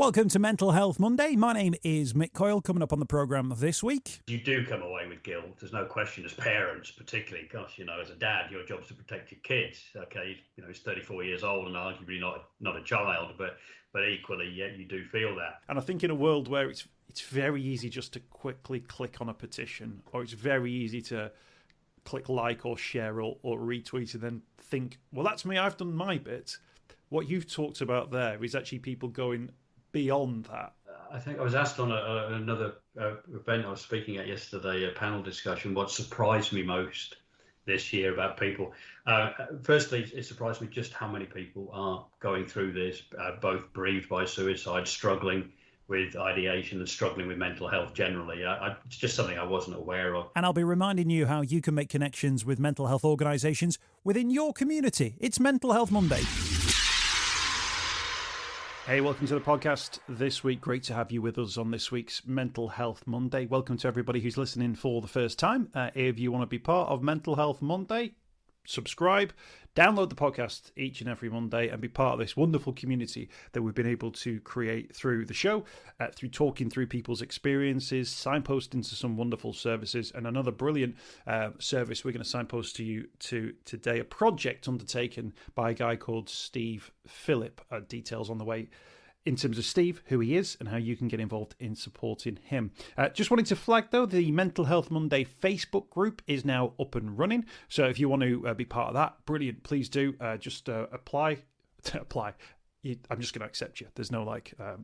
Welcome to Mental Health Monday. My name is Mick Coyle. Coming up on the programme this week. You do come away with guilt. There's no question as parents, particularly. Gosh, as a dad, your job's to protect your kids. Okay, he's 34 years old and arguably not a child, but equally, yeah, you do feel that. And I think in a world where it's very easy just to quickly click on a petition, or it's very easy to click like or share or retweet and then think, well, that's me, I've done my bit. What you've talked about there is actually people going beyond that. I think I was asked on another event I was speaking at yesterday, a panel discussion, what surprised me most this year about people. Firstly, it surprised me just how many people are going through this, both bereaved by suicide, struggling with ideation and struggling with mental health generally. It's just something I wasn't aware of. And I'll be reminding you how you can make connections with mental health organisations within your community. It's Mental Health Monday. Hey, welcome to the podcast this week. Great to have you with us on this week's Mental Health Monday. Welcome to everybody who's listening for the first time. If you want to be part of Mental Health Monday, subscribe, download the podcast each and every Monday and be part of this wonderful community that we've been able to create through the show, through talking through people's experiences, signposting to some wonderful services, and another brilliant service we're going to signpost to you to today, a project undertaken by a guy called Steve Phillip. Details on the way in terms of Steve, who he is, and how you can get involved in supporting him. Just wanted to flag, though, the Mental Health Monday Facebook group is now up and running. So if you want to be part of that, brilliant, please do. Just apply. I'm just going to accept you. There's no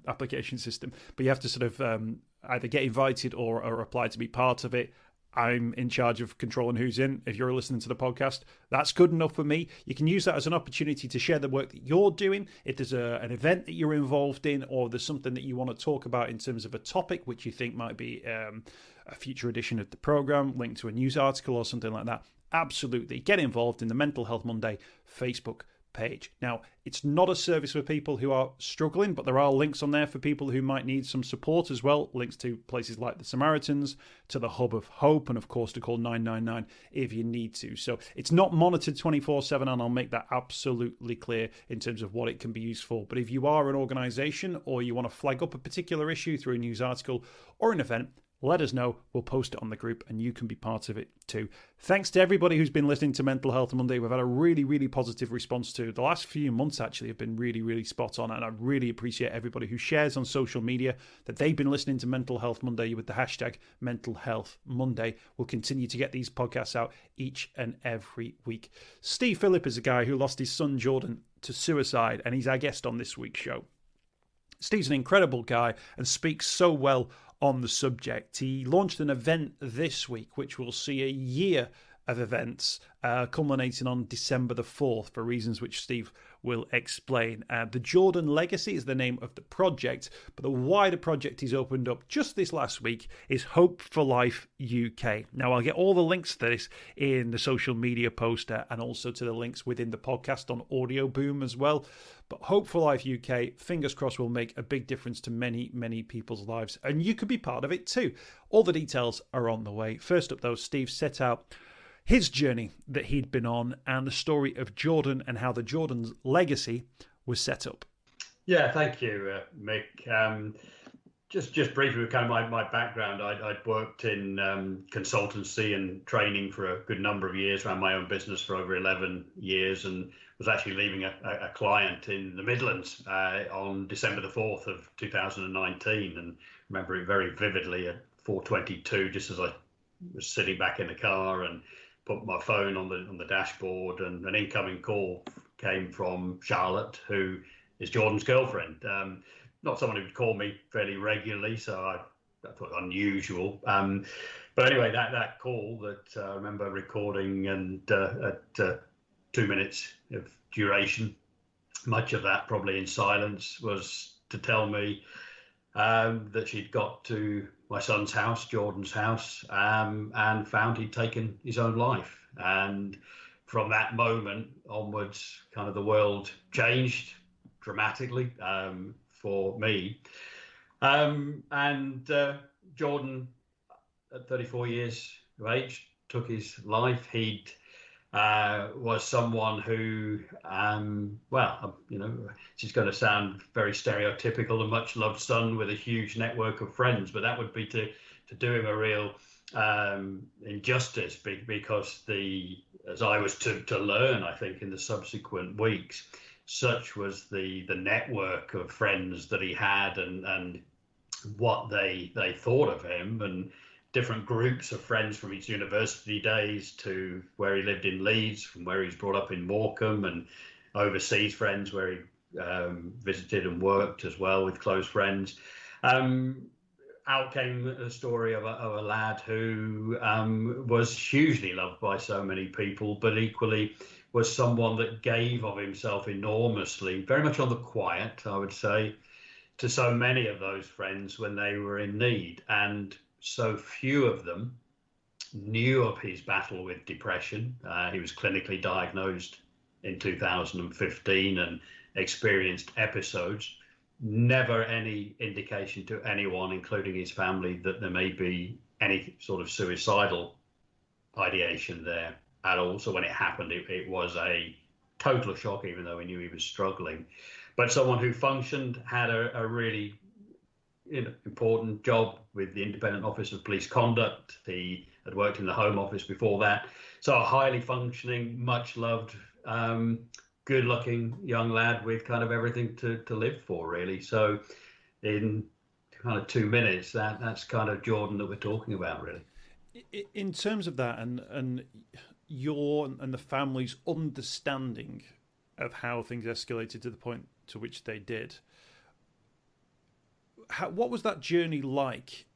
application system. But you have to sort of either get invited or apply to be part of it. I'm in charge of controlling who's in. If you're listening to the podcast, that's good enough for me. You can use that as an opportunity to share the work that you're doing. If there's an event that you're involved in, or there's something that you want to talk about in terms of a topic which you think might be a future edition of the program, linked to a news article or something like that, absolutely get involved in the Mental Health Monday Facebook page. Now, it's not a service for people who are struggling, but there are links on there for people who might need some support as well. Links to places like the Samaritans, to the Hub of Hope, and of course to call 999 if you need to. So it's not monitored 24/7, and I'll make that absolutely clear in terms of what it can be used for. But if you are an organisation or you want to flag up a particular issue through a news article or an event, let us know. We'll post it on the group and you can be part of it too. Thanks to everybody who's been listening to Mental Health Monday. We've had a really, really positive response to the last few months, actually, have been really, really spot on. And I really appreciate everybody who shares on social media that they've been listening to Mental Health Monday with the hashtag Mental Health Monday. We'll continue to get these podcasts out each and every week. Steve Phillip is a guy who lost his son Jordan to suicide, and he's our guest on this week's show. Steve's an incredible guy and speaks so well on the subject. He launched an event this week which will see a year of events culminating on December the 4th for reasons which Steve will explain. The Jordan Legacy is the name of the project, but the wider project he's opened up just this last week is Hope for Life UK. Now, I'll get all the links to this in the social media poster and also to the links within the podcast on Audio Boom as well. But Hope for Life UK, fingers crossed, will make a big difference to many, many people's lives. And you could be part of it too. All the details are on the way. First up, though, Steve set out his journey that he'd been on and the story of Jordan and how the Jordan's legacy was set up. Yeah, thank you, Mick. Just briefly, kind of my background, I'd worked in consultancy and training for a good number of years, ran my own business for over 11 years, and was actually leaving a client in the Midlands on December the 4th of 2019, and remember it very vividly at 4:22, just as I was sitting back in the car and put my phone on the dashboard, and an incoming call came from Charlotte, who is Jordan's girlfriend. Not someone who would call me fairly regularly, so I thought unusual. But anyway, that call that I remember recording, and at 2 minutes of duration, much of that probably in silence, was to tell me that she'd got to my son's house, Jordan's house, and found he'd taken his own life. And from that moment onwards, kind of the world changed dramatically for me. And Jordan, at 34 years of age, took his life. He'd was someone who, she's going to sound very stereotypical, a much loved son with a huge network of friends, but that would be to do him a real injustice, because as I was to learn, I think, in the subsequent weeks, such was the network of friends that he had, and what they thought of him, and different groups of friends from his university days to where he lived in Leeds, from where he was brought up in Morecambe, and overseas friends where he visited and worked as well with close friends. Out came a story of a lad who was hugely loved by so many people, but equally was someone that gave of himself enormously, very much on the quiet, I would say, to so many of those friends when they were in need. And so few of them knew of his battle with depression. He was clinically diagnosed in 2015 and experienced episodes. Never any indication to anyone, including his family, that there may be any sort of suicidal ideation there at all. So when it happened, it was a total shock, even though we knew he was struggling. But someone who functioned, had a really important job with the Independent Office of Police Conduct. He had worked in the Home Office before that. So a highly functioning, much loved, good-looking young lad with kind of everything to live for, really. So in kind of 2 minutes, that's kind of Jordan that we're talking about, really. In terms of that, and your and the family's understanding of how things escalated to the point to which they did, what was that journey like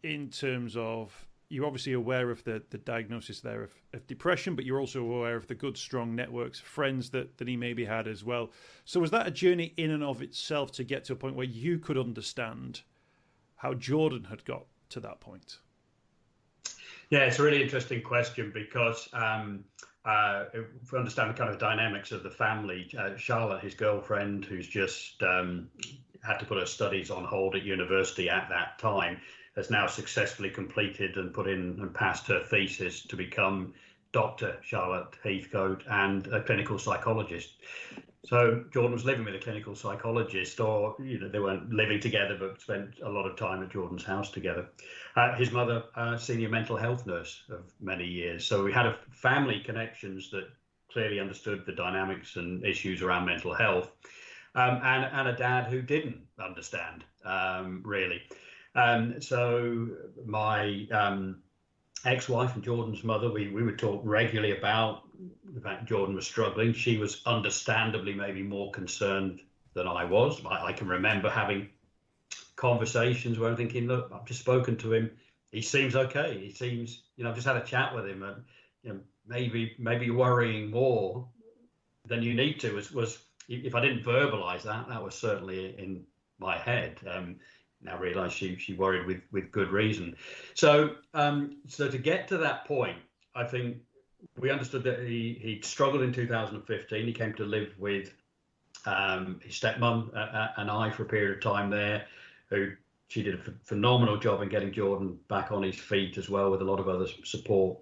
in terms of, you're obviously aware of the diagnosis there of depression, but you're also aware of the good, strong networks of friends that he maybe had as well. So was that a journey in and of itself to get to a point where you could understand how Jordan had got to that point? Yeah, it's a really interesting question, because if we understand the kind of dynamics of the family, Charlotte, his girlfriend, who's just had to put her studies on hold at university at that time, has now successfully completed and put in and passed her thesis to become Dr. Charlotte Heathcote and a clinical psychologist. So Jordan was living with a clinical psychologist, or they weren't living together, but spent a lot of time at Jordan's house together. His mother, senior mental health nurse of many years. So we had a family connections that clearly understood the dynamics and issues around mental health, and a dad who didn't understand, really. So my ex-wife and Jordan's mother, we would talk regularly about the fact Jordan was struggling. She was understandably maybe more concerned than I was. I can remember having conversations where I'm thinking, look, I've just spoken to him. He seems okay. He seems, I've just had a chat with him, and maybe worrying more than you need to was if I didn't verbalize that was certainly in my head. Now realise she worried with good reason. So to get to that point, I think we understood that he struggled in 2015. He came to live with his stepmom and I for a period of time there, who she did a phenomenal job in getting Jordan back on his feet as well, with a lot of other support.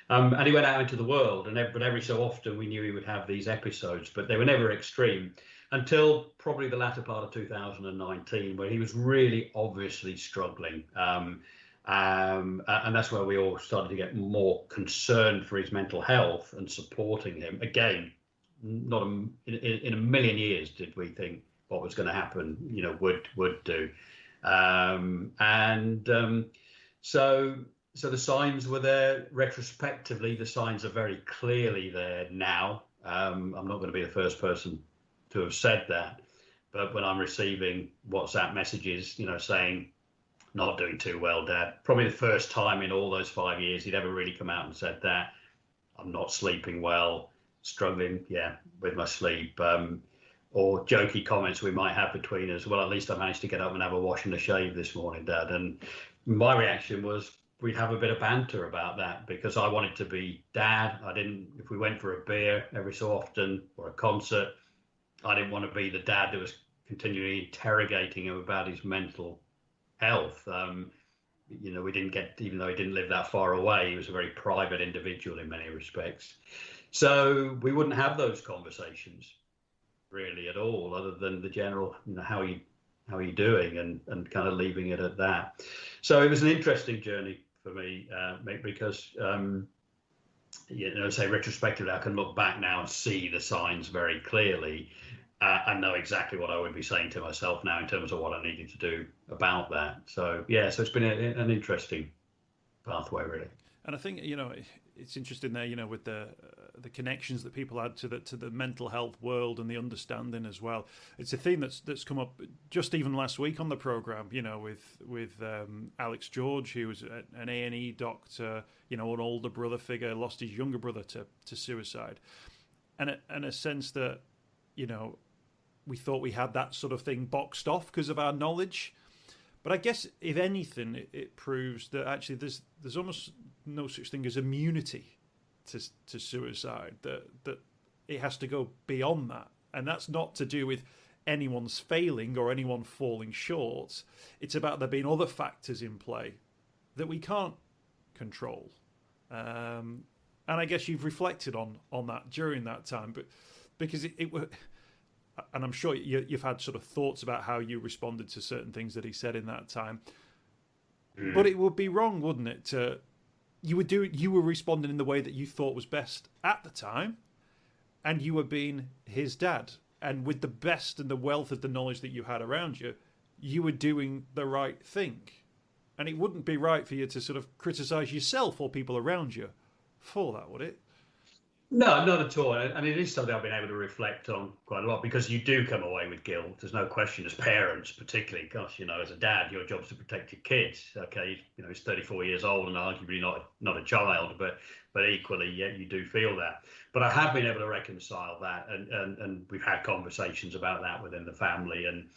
And he went out into the world, but every so often we knew he would have these episodes, but they were never extreme, until probably the latter part of 2019, where he was really obviously struggling. And that's where we all started to get more concerned for his mental health and supporting him. Again, not in a million years did we think what was going to happen, would do. So the signs were there. Retrospectively, the signs are very clearly there now. I'm not going to be the first person to have said that, but when I'm receiving WhatsApp messages, saying, not doing too well, Dad, probably the first time in all those 5 years he'd ever really come out and said that. I'm not sleeping well, struggling, with my sleep, or jokey comments we might have between us. Well, at least I managed to get up and have a wash and a shave this morning, Dad. And my reaction was, we'd have a bit of banter about that, because I wanted to be Dad. If we went for a beer every so often or a concert, I didn't want to be the dad that was continually interrogating him about his mental health. We didn't get, even though he didn't live that far away, he was a very private individual in many respects. So we wouldn't have those conversations really at all, other than the general, how are you doing, and kind of leaving it at that. So it was an interesting journey for me, because say retrospectively, I can look back now and see the signs very clearly, and know exactly what I would be saying to myself now in terms of what I needed to do about that. So so it's been an interesting pathway, really. And I think it's interesting there, with the connections that people had to the mental health world and the understanding as well. It's a theme that's come up just even last week on the program. With Alex George, who was an A&E doctor, an older brother figure, lost his younger brother to suicide, and a sense that we thought we had that sort of thing boxed off because of our knowledge. But I guess, if anything, it proves that actually there's almost no such thing as immunity to suicide, that it has to go beyond that. And that's not to do with anyone's failing or anyone falling short. It's about there being other factors in play that we can't control. And I guess you've reflected on that during that time, but because it were... And I'm sure you've had sort of thoughts about how you responded to certain things that he said in that time. But it would be wrong, wouldn't it? You were responding in the way that you thought was best at the time, and you were being his dad. And with the best and the wealth of the knowledge that you had around you, you were doing the right thing. And it wouldn't be right for you to sort of criticise yourself or people around you for that, would it? No, not at all. And it is something I've been able to reflect on quite a lot, because you do come away with guilt. There's no question, as parents, particularly. Gosh, as a dad, your job's to protect your kids. Okay, he's 34 years old and arguably not a child, but equally, you do feel that. But I have been able to reconcile that, and we've had conversations about that within the family, and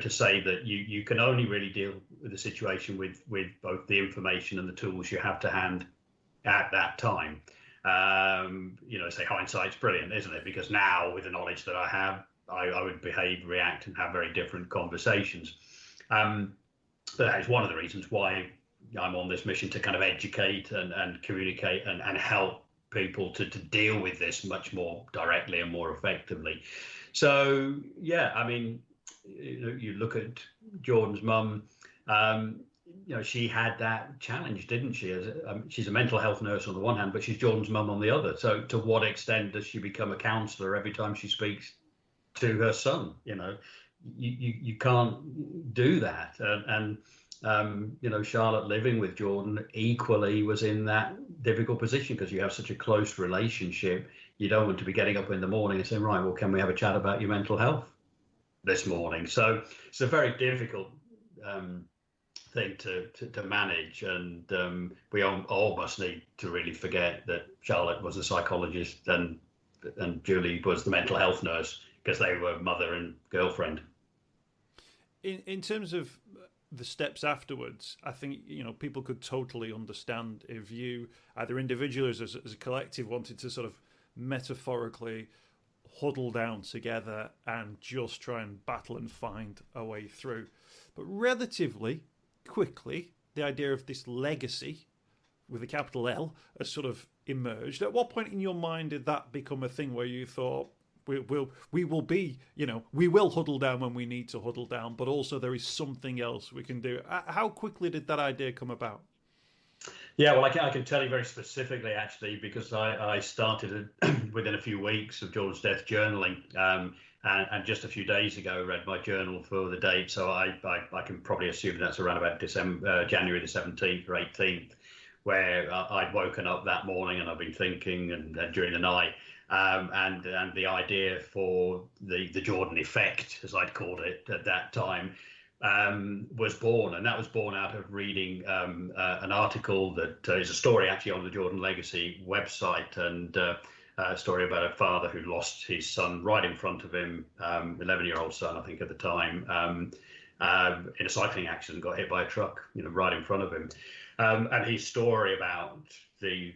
to say that you can only really deal with the situation with both the information and the tools you have to hand at that time. Say hindsight's brilliant, isn't it? Because now, with the knowledge that I have, I would behave, react, and have very different conversations. But that is one of the reasons why I'm on this mission, to kind of educate and communicate and help people to deal with this much more directly and more effectively. So, you look at Jordan's mum. She had that challenge, didn't she? She's a mental health nurse on the one hand, but she's Jordan's mum on the other. So to what extent does she become a counsellor every time she speaks to her son? You can't do that. Charlotte, living with Jordan, equally was in that difficult position, because you have such a close relationship. You don't want to be getting up in the morning and saying, right, well, can we have a chat about your mental health this morning? So it's a very difficult thing to manage, and we all must need to really forget that Charlotte was a psychologist and Julie was the mental health nurse, because they were mother and girlfriend. In terms of the steps afterwards, I think people could totally understand if you, either individually or as a collective, wanted to sort of metaphorically huddle down together and just try and battle and find a way through. But relatively quickly, the idea of this legacy with a capital L has sort of emerged. At what point in your mind did that become a thing where you thought, we will huddle down when we need to huddle down, but also there is something else we can do? How quickly did that idea come about? Yeah, well, I can tell you very specifically, actually, because I started within a few weeks of Jordan's death journaling, and just a few days ago read my journal for the date. So I can probably assume that's around about January the 17th or 18th, where I'd woken up that morning and I've been thinking and during the night, and the idea for the Jordan effect, as I'd called it at that time, was born. And that was born out of reading an article that is a story actually on the Jordan Legacy website, and a story about a father who lost his son right in front of him, 11-year-old son, I think at the time, in a cycling accident, got hit by a truck, right in front of him. And his story about the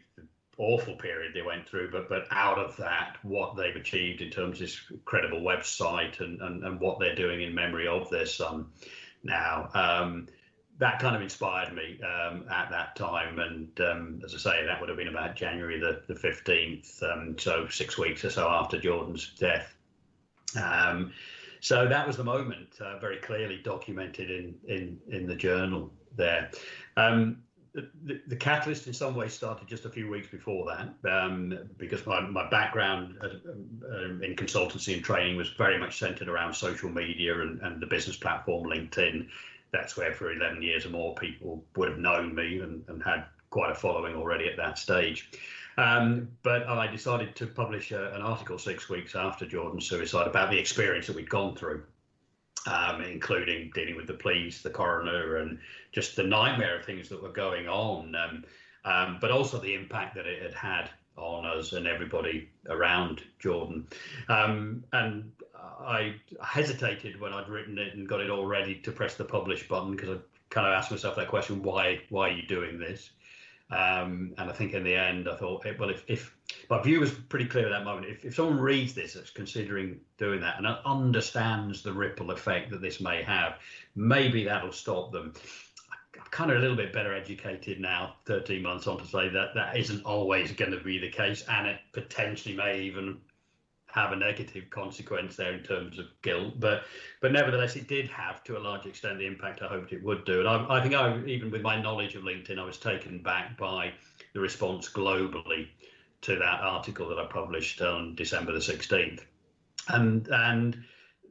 awful period they went through, but out of that, what they've achieved in terms of this incredible website and what they're doing in memory of their son now. that kind of inspired me at that time. And as I say, that would have been about January the 15th, so 6 weeks or so after Jordan's death. So that was the moment, very clearly documented in the journal there. The catalyst in some ways started just a few weeks before that, because my background in consultancy and training was very much centered around social media and the business platform LinkedIn. That's where for 11 years or more people would have known me and had quite a following already at that stage. But I decided to publish an article 6 weeks after Jordan's suicide about the experience that we'd gone through, including dealing with the police, the coroner, and just the nightmare of things that were going on, but also the impact that it had had on us and everybody around Jordan. And I hesitated when I'd written it and got it all ready to press the publish button, because I kind of asked myself that question, why are you doing this? And I think in the end, I thought, well, if my view was pretty clear at that moment, if someone reads this that's considering doing that and understands the ripple effect that this may have, maybe that'll stop them. I'm kind of a little bit better educated now, 13 months on, to say that that isn't always going to be the case, and it potentially may even have a negative consequence there in terms of guilt, but nevertheless, it did have, to a large extent, the impact I hoped it would do. And I think even with my knowledge of LinkedIn, I was taken back by the response globally to that article that I published on December the 16th, and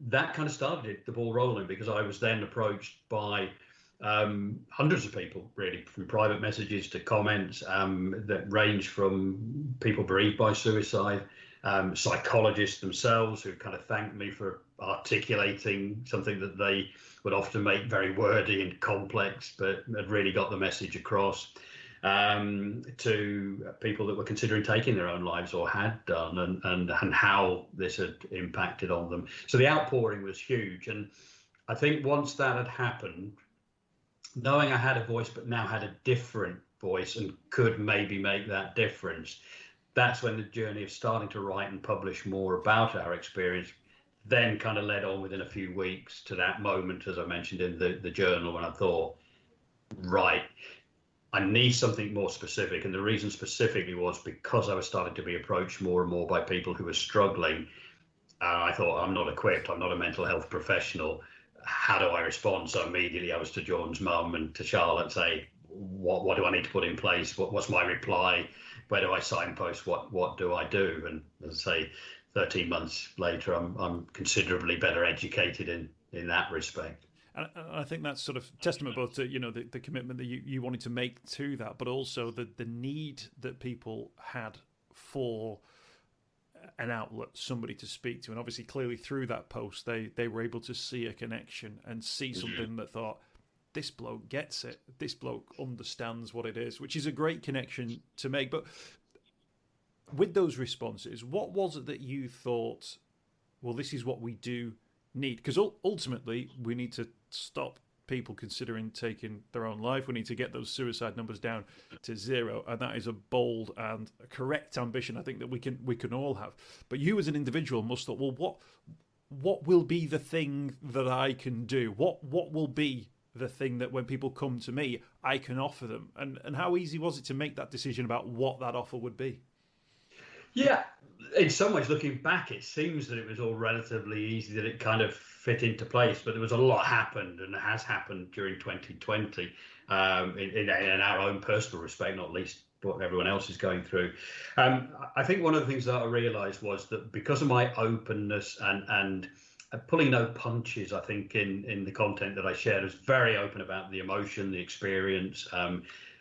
that kind of started the ball rolling, because I was then approached by hundreds of people, really, from private messages to comments that range from people bereaved by suicide, psychologists themselves who kind of thanked me for articulating something that they would often make very wordy and complex, but had really got the message across, to people that were considering taking their own lives or had done, and how this had impacted on them. So the outpouring was huge. And I think once that had happened, knowing I had a voice, but now had a different voice and could maybe make that difference, that's when the journey of starting to write and publish more about our experience then kind of led on within a few weeks to that moment, as I mentioned in the journal, when I thought, right, I need something more specific. And the reason specifically was because I was starting to be approached more and more by people who were struggling. I thought, I'm not equipped, I'm not a mental health professional. How do I respond? So immediately I was to Jordan's mum and to Charlotte, say, what do I need to put in place? What's my reply? Where do I signpost? What do I do? And as I say, 13 months later, I'm considerably better educated in that respect. And I think that's sort of testament both to the commitment that you wanted to make to that, but also the need that people had for an outlet, somebody to speak to. And obviously, clearly through that post, they were able to see a connection and see something that thought, this bloke gets it. This bloke understands what it is, which is a great connection to make. But with those responses, what was it that you thought, well, this is what we do need? Because ultimately, we need to stop people considering taking their own life. We need to get those suicide numbers down to zero. And that is a bold and a correct ambition, I think, that we can all have. But you as an individual must have thought, well, what will be the thing that I can do? What will be the thing that when people come to me, I can offer them? And how easy was it to make that decision about what that offer would be? Yeah, in some ways, looking back, it seems that it was all relatively easy, that it kind of fit into place, but there was a lot happened and has happened during 2020 in our own personal respect, not least what everyone else is going through. I think one of the things that I realized was that because of my openness and pulling no punches, I think in the content that I shared, was very open about the emotion, the experience,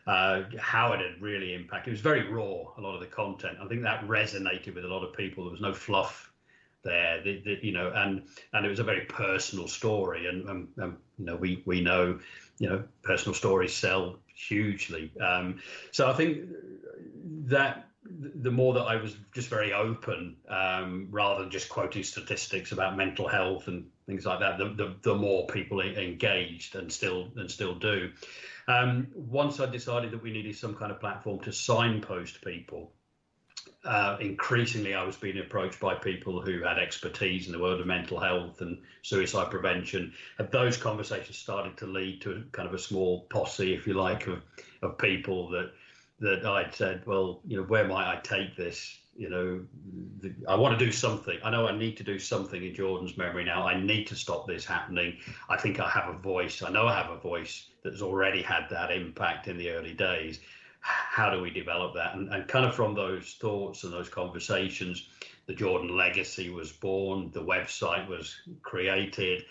how it had really impacted. It was very raw, a lot of the content. I think that resonated with a lot of people. There was no fluff there, and it was a very personal story. And we know, personal stories sell hugely. So I think that the more that I was just very open, rather than just quoting statistics about mental health and things like that, the more people engaged, and still do. Once I decided that we needed some kind of platform to signpost people, increasingly I was being approached by people who had expertise in the world of mental health and suicide prevention. And those conversations started to lead to kind of a small posse, if you like, of people that I'd said, well, where might I take this? I want to do something. I know I need to do something in Jordan's memory now. I need to stop this happening. I think I have a voice. I know I have a voice that's already had that impact in the early days. How do we develop that? And kind of from those thoughts and those conversations, the Jordan Legacy was born. The website was created.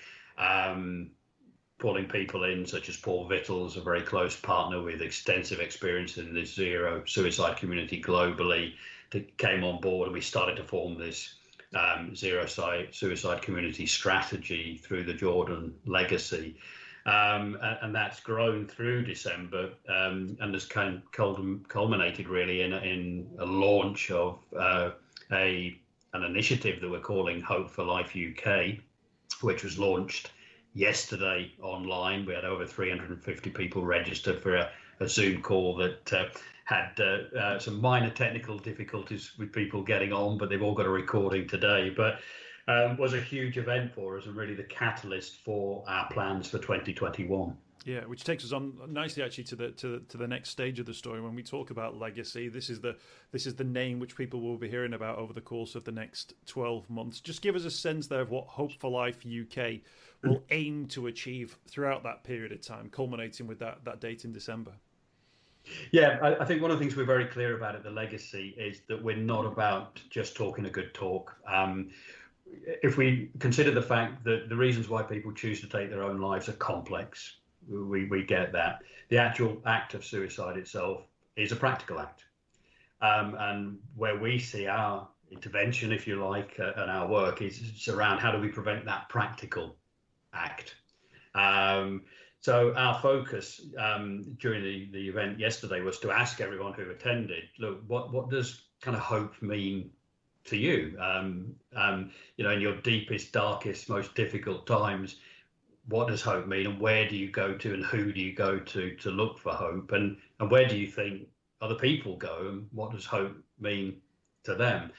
Pulling people in, such as Paul Vittles, a very close partner with extensive experience in the zero suicide community globally, that came on board, and we started to form this zero suicide community strategy through the Jordan Legacy. And that's grown through December and has kind of culminated really in a launch of an initiative that we're calling Hope for Life UK, which was launched yesterday online. We had over 350 people registered for a Zoom call that had some minor technical difficulties with people getting on, but they've all got a recording today. But was a huge event for us and really the catalyst for our plans for 2021. Yeah, which takes us on nicely actually to the next stage of the story. When we talk about legacy, this is the name which people will be hearing about over the course of the next 12 months. Just give us a sense there of what Hope for Life UK will aim to achieve throughout that period of time, culminating with that date in December. Yeah, I think one of the things we're very clear about at the Legacy is that we're not about just talking a good talk. If we consider the fact that the reasons why people choose to take their own lives are complex, we get that. The actual act of suicide itself is a practical act. And where we see our intervention, if you like, and our work is around how do we prevent that practical act. So our focus during the event yesterday was to ask everyone who attended, look, what does kind of hope mean to you? In your deepest, darkest, most difficult times, what does hope mean, and where do you go to, and who do you go to look for hope, and where do you think other people go, and what does hope mean to them?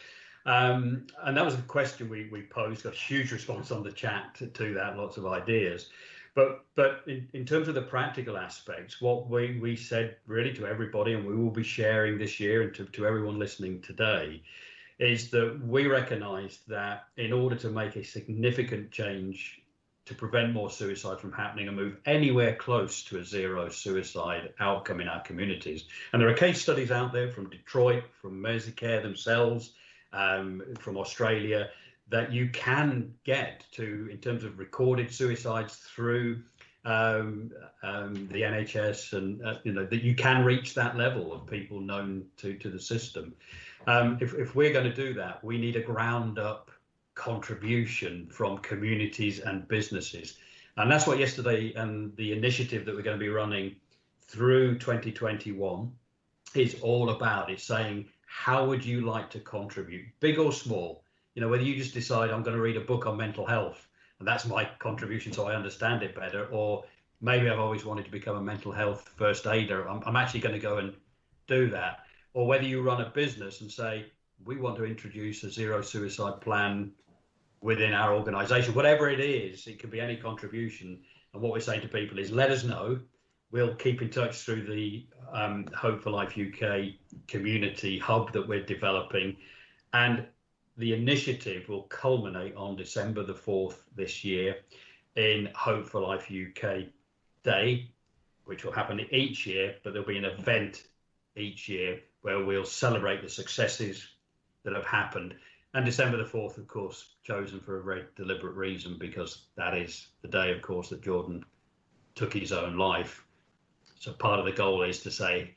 And that was the question we posed. Got a huge response on the chat to that, lots of ideas. But in terms of the practical aspects, what we said really to everybody, and we will be sharing this year and to everyone listening today, is that we recognized that in order to make a significant change to prevent more suicide from happening and move anywhere close to a zero suicide outcome in our communities, and there are case studies out there from Detroit, from Merseycare themselves, from Australia, that you can get to, in terms of recorded suicides through the NHS, and that you can reach that level of people known to the system. If we're going to do that, we need a ground up contribution from communities and businesses. And that's what yesterday and the initiative that we're going to be running through 2021 is all about. It's saying, how would you like to contribute, big or small? Whether you just decide I'm going to read a book on mental health and that's my contribution so I understand it better, or maybe I've always wanted to become a mental health first aider, I'm actually going to go and do that. Or whether you run a business and say, we want to introduce a zero suicide plan within our organization, whatever it is, it could be any contribution. And what we're saying to people is, let us know. We'll keep in touch through the Hope for Life UK community hub that we're developing. And the initiative will culminate on December the 4th this year in Hope for Life UK Day, which will happen each year, but there'll be an event each year where we'll celebrate the successes that have happened. And December the 4th, of course, chosen for a very deliberate reason, because that is the day, of course, that Jordan took his own life. So part of the goal is to say,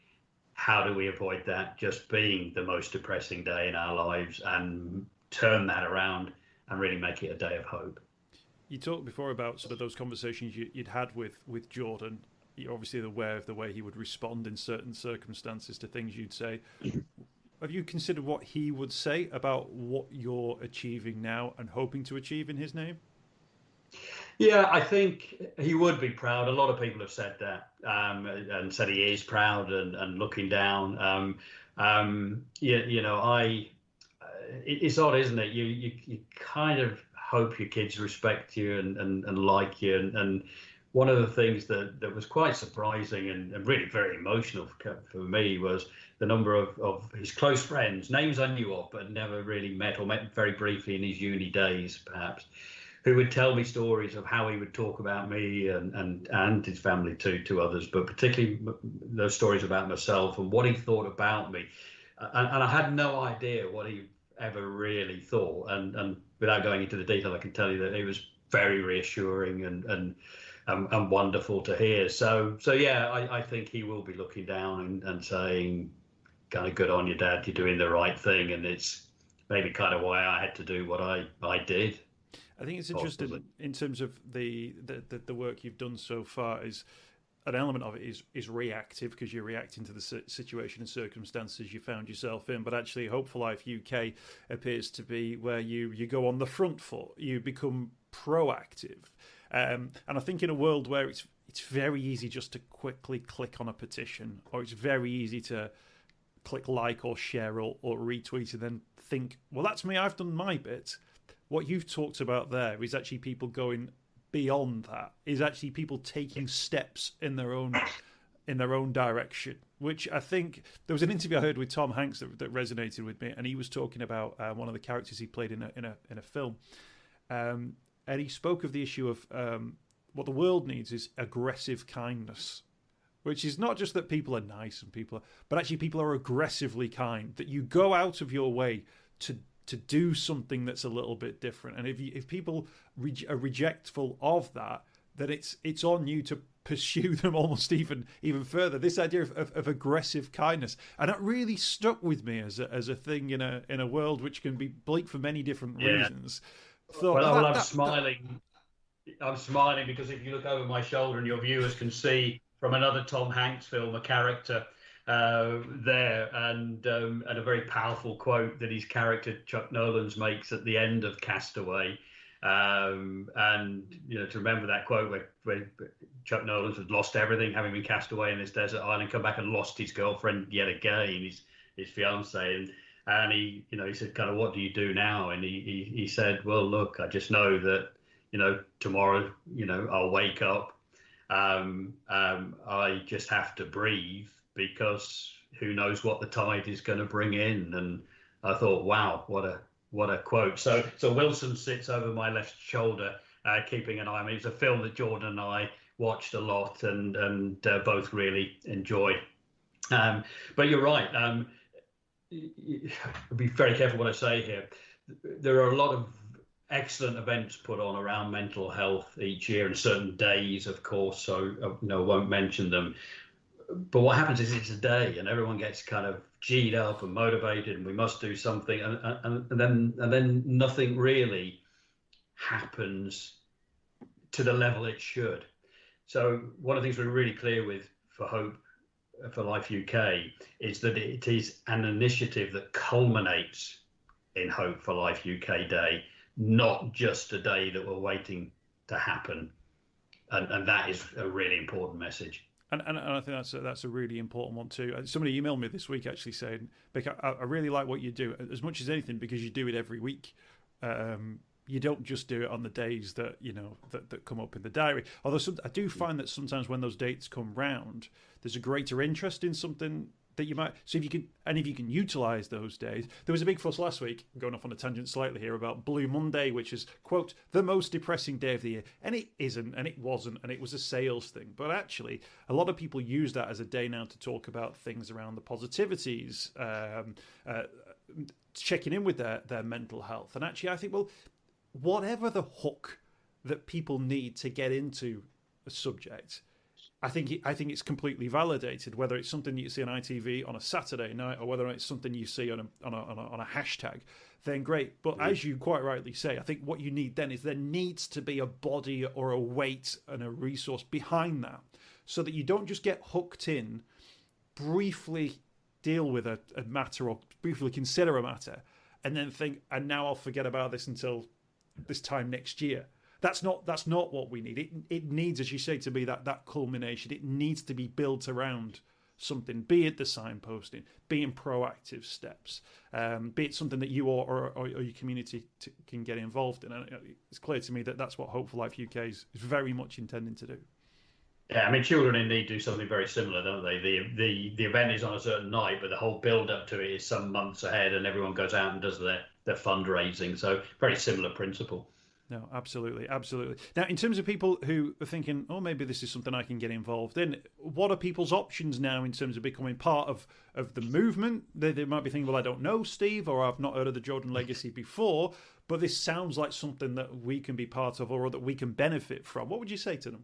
how do we avoid that just being the most depressing day in our lives and turn that around and really make it a day of hope? You talked before about sort of those conversations you'd had with Jordan. You're obviously aware of the way he would respond in certain circumstances to things you'd say. Have you considered what he would say about what you're achieving now and hoping to achieve in his name? Yeah, I think he would be proud. A lot of people have said that, and said he is proud and looking down. It's odd, isn't it? You kind of hope your kids respect you and like you. And one of the things that was quite surprising and really very emotional for me was the number of his close friends, names I knew of but never really met or met very briefly in his uni days, perhaps, who would tell me stories of how he would talk about me and his family to others, but particularly those stories about myself and what he thought about me. And I had no idea what he ever really thought. And without going into the detail, I can tell you that it was very reassuring and wonderful to hear. So yeah, I think he will be looking down and saying, kind of, good on you, Dad, you're doing the right thing. And it's maybe kind of why I had to do what I did. I think it's interesting in terms of the work you've done so far. Is an element of it is reactive, because you're reacting to the situation and circumstances you found yourself in. But actually, Hope for Life UK appears to be where you go on the front foot. You become proactive, and I think in a world where it's very easy just to quickly click on a petition, or it's very easy to click like or share or retweet and then think, well, that's me, I've done my bit. What you've talked about there is actually people going beyond that, is actually people taking steps in their own direction, which I think there was an interview I heard with Tom Hanks that resonated with me, and he was talking about one of the characters he played in a film, and he spoke of the issue of what the world needs is aggressive kindness, which is not just that people are nice but actually people are aggressively kind, that you go out of your way to do something that's a little bit different. And if people are rejectful of that, then it's on you to pursue them almost even further. This idea of aggressive kindness, and it really stuck with me as a thing in a world which can be bleak for many different reasons. I'm smiling. I'm smiling because if you look over my shoulder, and your viewers can see from another Tom Hanks film a character there, and a very powerful quote that his character Chuck Nolan's makes at the end of Castaway, and to remember that quote where Chuck Nolan had lost everything, having been cast away in this desert island, come back and lost his girlfriend yet again, his fiance, and he said, kind of, what do you do now? And he said, well, look, I just know that tomorrow I'll wake up, I just have to breathe, because who knows what the tide is going to bring in. And I thought, wow, what a quote. So Wilson sits over my left shoulder, keeping an eye on me. It's a film that Jordan and I watched a lot and both really enjoyed. But you're right. Be very careful what I say here. There are a lot of excellent events put on around mental health each year, and certain days, of course, so I won't mention them. But what happens is it's a day and everyone gets kind of G'd up and motivated, and we must do something, and then nothing really happens to the level it should. So one of the things we're really clear with for Hope for Life UK is that it is an initiative that culminates in Hope for Life UK Day, not just a day that we're waiting to happen. And that is a really important message. And I think that's a really important one too. Somebody emailed me this week actually saying, Mick, I really like what you do as much as anything, because you do it every week. You don't just do it on the days that that come up in the diary. Although I do find that sometimes when those dates come round, there's a greater interest in something that you might. So if you can utilise those days. There was a big fuss last week, going off on a tangent slightly here, about Blue Monday, which is, quote, the most depressing day of the year. And it isn't, and it wasn't, and it was a sales thing. But actually, a lot of people use that as a day now to talk about things around the positivities, checking in with their mental health. And actually, I think, well, whatever the hook that people need to get into a subject, I think it's completely validated, whether it's something you see on ITV on a Saturday night or whether it's something you see on a hashtag, then great. But as you quite rightly say, I think what you need then is there needs to be a body or a weight and a resource behind that, so that you don't just get hooked in, briefly deal with a matter or briefly consider a matter, and then think, and now I'll forget about this until this time next year. That's not what we need. It needs, as you say, to be that culmination. It needs to be built around something, be it the signposting, be it proactive steps, be it something that you or your community can get involved in. And it's clear to me that that's what Hope for Life UK is very much intending to do. Yeah, I mean, Children in Need do something very similar, don't they? The event is on a certain night, but the whole build up to it is some months ahead, and everyone goes out and does their fundraising. So very similar principle. No, absolutely. Now, in terms of people who are thinking, oh, maybe this is something I can get involved in, what are people's options now in terms of becoming part of the movement? They might be thinking, well, I don't know Steve, or I've not heard of the Jordan Legacy before, but this sounds like something that we can be part of or that we can benefit from. What would you say to them?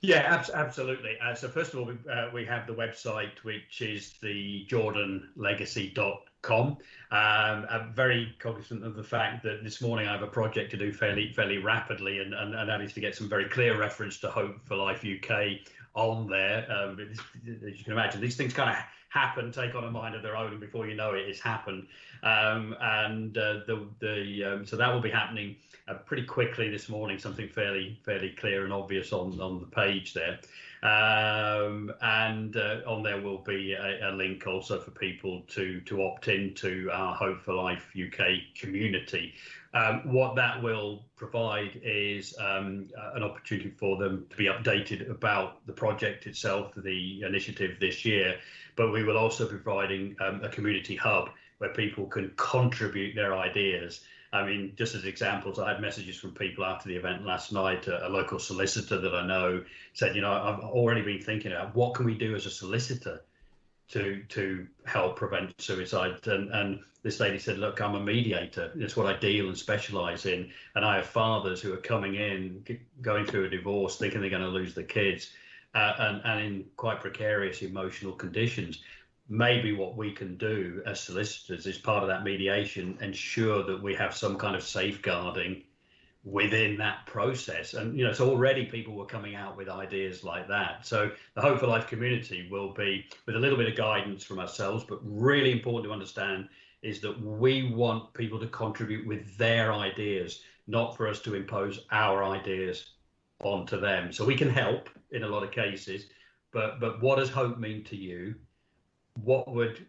Yeah, absolutely. So first of all, we have the website, which is the jordanlegacy.com. I'm very cognizant of the fact that this morning I have a project to do fairly rapidly, and that is to get some very clear reference to Hope for Life UK on there. As you can imagine, these things kind of happen, take on a mind of their own, and before you know it, it's happened. So that will be happening pretty quickly this morning. Something fairly clear and obvious on the page there, and on there will be a link also for people to opt into our Hope for Life UK community. What that will provide is an opportunity for them to be updated about the project itself, the initiative this year, but we will also be providing a community hub where people can contribute their ideas. I mean, just as examples, I had messages from people after the event last night. A local solicitor that I know said, I've already been thinking about what can we do as a solicitor to help prevent suicide. And this lady said, look, I'm a mediator. It's what I deal and specialize in. And I have fathers who are coming in, going through a divorce, thinking they're going to lose their kids, and in quite precarious emotional conditions. Maybe what we can do as solicitors is part of that mediation, ensure that we have some kind of safeguarding within that process. And, so already people were coming out with ideas like that. So the Hope for Life community will be with a little bit of guidance from ourselves, but really important to understand is that we want people to contribute with their ideas, not for us to impose our ideas onto them. So we can help in a lot of cases, but what does hope mean to you? What would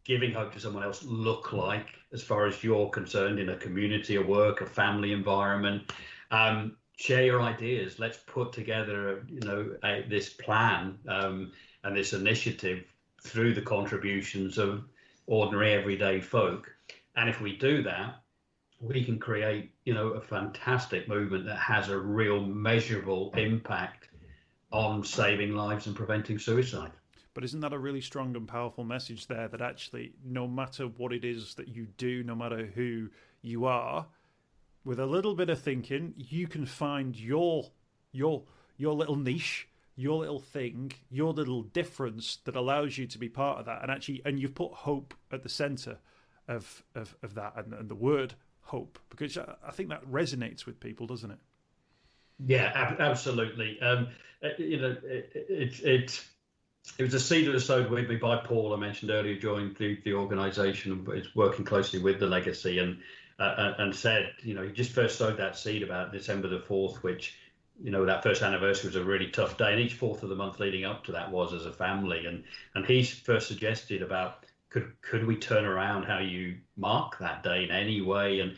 giving hope to someone else look like as far as you're concerned in a community, a work, a family environment? Share your ideas. Let's put together, this plan and this initiative through the contributions of ordinary everyday folk. And if we do that, we can create, a fantastic movement that has a real measurable impact on saving lives and preventing suicide. But isn't that a really strong and powerful message there, that actually no matter what it is that you do, no matter who you are, with a little bit of thinking, you can find your little niche, your little thing, your little difference that allows you to be part of that. And you've put hope at the centre of that, and the word hope, because I think that resonates with people, doesn't it? Yeah, absolutely. It was a seed that was sowed with me by Paul, I mentioned earlier, joined the organisation and is working closely with the Legacy, and said, he just first sowed that seed about December the 4th, which, that first anniversary was a really tough day, and each 4th of the month leading up to that was as a family. And he first suggested about could we turn around how you mark that day in any way and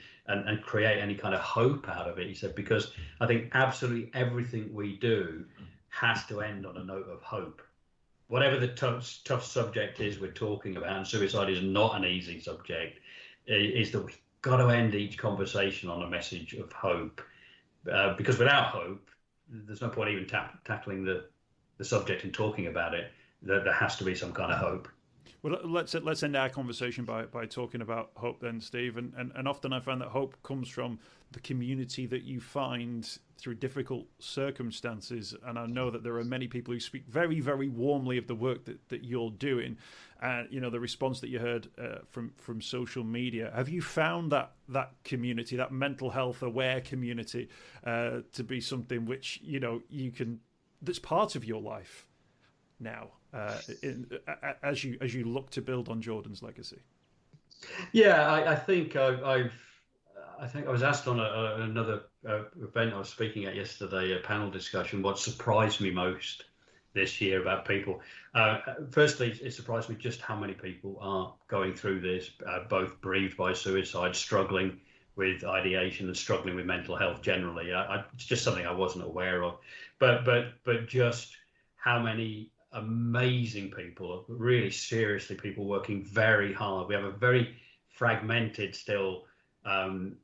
create any kind of hope out of it. He said, because I think absolutely everything we do has to end on a note of hope. Whatever the tough subject is we're talking about, and suicide is not an easy subject, is that we've got to end each conversation on a message of hope. Because without hope, there's no point even tackling the subject and talking about it. There has to be some kind of hope. Well, let's end our conversation by talking about hope then, Steve. And often I find that hope comes from the community that you find through difficult circumstances. And I know that there are many people who speak very, very warmly of the work that you're doing. And, the response that you heard from social media. Have you found that community, that mental health aware community, to be something which, you can, that's part of your life now, as you look to build on Jordan's legacy? Yeah, I think I was asked on another event I was speaking at yesterday, a panel discussion, what surprised me most this year about people. Firstly, it surprised me just how many people are going through this, both bereaved by suicide, struggling with ideation, and struggling with mental health generally. It's just something I wasn't aware of. But just how many amazing people, really seriously people working very hard. We have a very fragmented still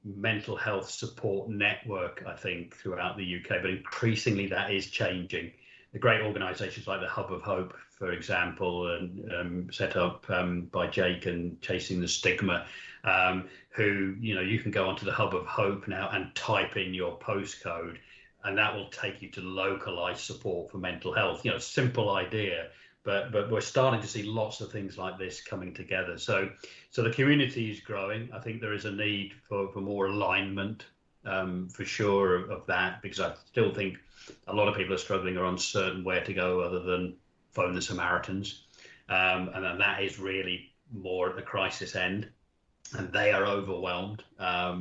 mental health support network, I think, throughout the UK, but increasingly that is changing. The great organisations like the Hub of Hope, for example, and set up by Jake and Chasing the Stigma, who, you can go onto the Hub of Hope now and type in your postcode, and that will take you to localised support for mental health. Simple idea, but we're starting to see lots of things like this coming together. So the community is growing. I think there is a need for more alignment, for sure, of that, because I still think a lot of people are struggling or uncertain where to go other than phone the Samaritans. And then that is really more at the crisis end, and they are overwhelmed. I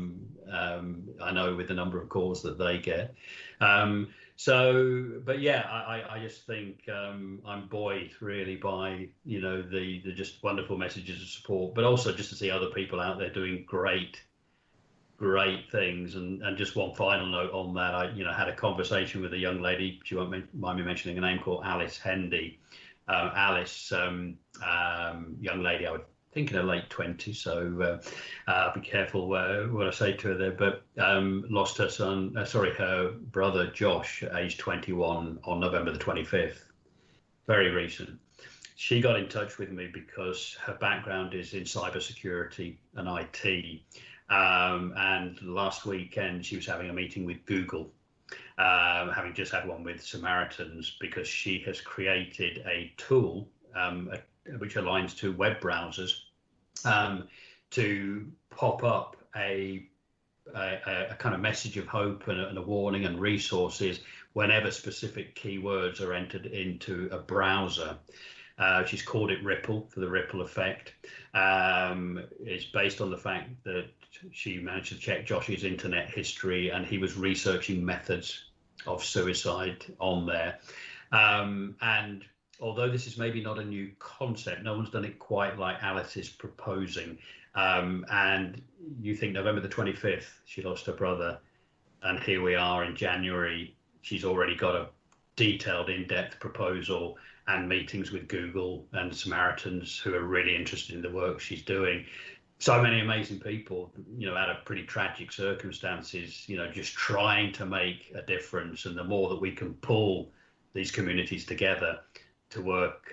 know with the number of calls that they get. But yeah, I just think I'm buoyed really by, the just wonderful messages of support, but also just to see other people out there doing great things. And just one final note on that, I had a conversation with a young lady, she won't mind me mentioning a name, called Alice Hendy. Alice, young lady, I would think in her late 20s, so I'll be careful what I say to her there, but lost her brother Josh, aged 21, on November the 25th, very recent. She got in touch with me because her background is in cybersecurity and IT, and last weekend she was having a meeting with Google, having just had one with Samaritans, because she has created a tool which aligns to web browsers, to pop up a kind of message of hope and a warning and resources whenever specific keywords are entered into a browser. She's called it Ripple, for the ripple effect. It's based on the fact that she managed to check Josh's internet history, and he was researching methods of suicide on there. And although this is maybe not a new concept, no one's done it quite like Alice is proposing. And you think November the 25th, she lost her brother, and here we are in January, she's already got a detailed, in-depth proposal and meetings with Google and Samaritans, who are really interested in the work she's doing. So many amazing people, out of pretty tragic circumstances, just trying to make a difference. And the more that we can pull these communities together to work,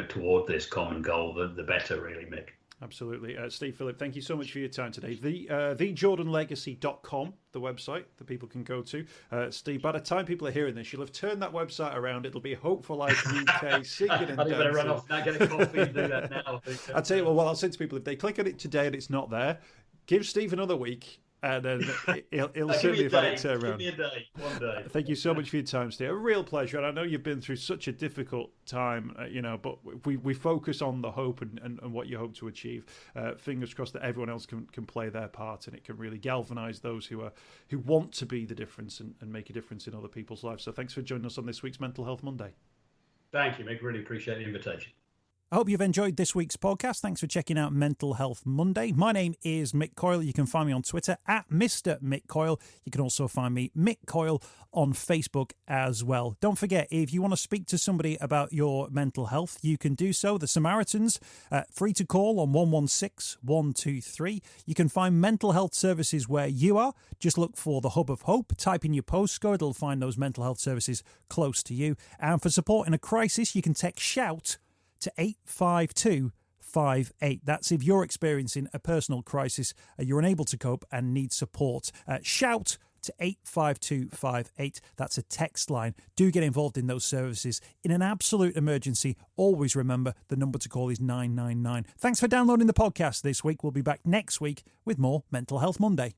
toward this common goal, the better, really, Mick. Absolutely. Steve Phillip, thank you so much for your time today. TheJordanLegacy.com, the website that people can go to. Steve, by the time people are hearing this, you'll have turned that website around. It'll be Hopeful Life UK, singing and dancing. I better run off now, get a coffee and do that now. I'll tell you what, I'll say to people, if they click on it today and it's not there, give Steve another week, and then he'll certainly have had it turned around. Give me a day, one day. Thank you so much for your time, Steve. A real pleasure. And I know you've been through such a difficult time, but we focus on the hope and what you hope to achieve. Fingers crossed that everyone else can play their part, and it can really galvanise those who want to be the difference and make a difference in other people's lives. So thanks for joining us on this week's Mental Health Monday. Thank you, Mick. Really appreciate the invitation. I hope you've enjoyed this week's podcast. Thanks for checking out Mental Health Monday. My name is Mick Coyle. You can find me on Twitter at Mr. Mick Coyle. You can also find me, Mick Coyle, on Facebook as well. Don't forget, if you want to speak to somebody about your mental health, you can do so. The Samaritans, free to call on 116 123. You can find mental health services where you are. Just look for the Hub of Hope. Type in your postcode. It'll find those mental health services close to you. And for support in a crisis, you can text SHOUT to 85258. That's if you're experiencing a personal crisis, you're unable to cope and need support. Shout to 85258. That's a text line. Do get involved in those services. In an absolute emergency, always remember the number to call is 999. Thanks for downloading the podcast this week. We'll be back next week with more Mental Health Monday.